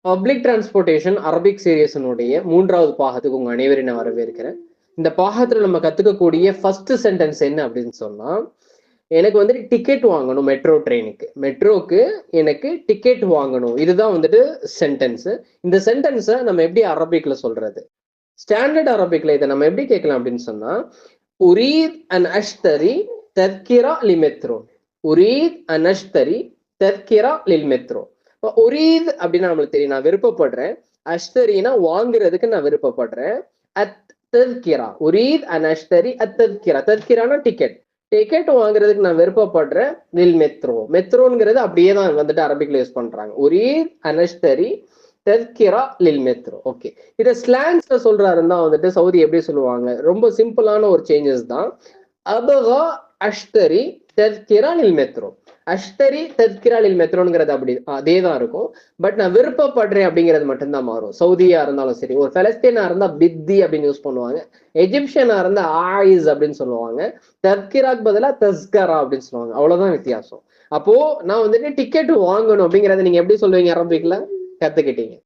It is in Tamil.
பப்ளிக் டிரான்ஸ்போர்ட்டேஷன் அரபிக் சீரியஸினுடைய 3வது பாகத்துக்கு உங்க அனைவரையும் நான் வரவேற்கிறேன். இந்த பாகத்துல நம்ம கத்துக்கக்கூடிய ஃபர்ஸ்ட் சென்டென்ஸ் என்ன அப்படின்னு சொன்னா, எனக்கு வந்துட்டு டிக்கெட் வாங்கணும் மெட்ரோ ட்ரெயினுக்கு. மெட்ரோக்கு எனக்கு டிக்கெட் வாங்கணும். இதுதான் வந்துட்டு சென்டென்ஸ். இந்த சென்டென்ஸை நம்ம எப்படி அரபிக்ல சொல்றது? ஸ்டாண்டர்ட் அரபிக்ல இதை நம்ம எப்படி கேட்கலாம் அப்படின்னு சொன்னா, உரீத் அன் அஷ்தரி தத்கிரா லி மெட்ரோ. உரீத் அன் அஷ்தரி தத்கிரா லில் மெட்ரோ. உரீத் அப்படின்னா நம்மளுக்கு தெரியும், நான் விருப்பப்படுறேன். அஷ்தரினா வாங்குறதுக்கு நான் விருப்பப்படுறேன். அத் தத்கிரா, உரீத் அன் அஷ்தரி அத் தத்கிரா. தத்கிரானா டிக்கெட். டிக்கெட் வாங்குறதுக்கு நான் விருப்பப்படுறேன். லில் மெட்ரோ. மெட்ரோங்கிறது அப்படியே தான் வந்துட்டு அரபிக்ல யூஸ் பண்றாங்க. உரீத் அன் அஷ்தரி தத்கிரா லில் மெட்ரோ. ஓகே, இதை ஸ்லாங்ஸ்ல சொல்றாருன்னா வந்துட்டு சவுதி எப்படி சொல்லுவாங்க? ரொம்ப சிம்பிளான ஒரு சேஞ்சஸ் தான். அபகா அஷ்தரி தத்கிரா லில் மெட்ரோ. அஷ்தரி தத்கிரா லில் மெட்ரோங்கிறது அப்படி அதே தான் இருக்கும். பட் நான் விருப்பப்படுறேன் அப்படிங்கிறது மட்டும்தான் மாறும். சவுதியா இருந்தாலும் சரி, ஒரு பலஸ்தீனா இருந்தா பித்தி அப்படின்னு யூஸ் பண்ணுவாங்க. எஜிப்சியனா இருந்தா ஆயிஸ் அப்படின்னு சொல்லுவாங்க. தத்கிராக்கு பதிலா தஸ்கரா அப்படின்னு சொல்லுவாங்க. அவ்வளவுதான் வித்தியாசம். அப்போ நான் வந்துட்டு டிக்கெட் வாங்கணும் அப்படிங்கறத நீங்க எப்படி சொல்லுவீங்க அரபிக்ல? கத்துக்கிட்டீங்க.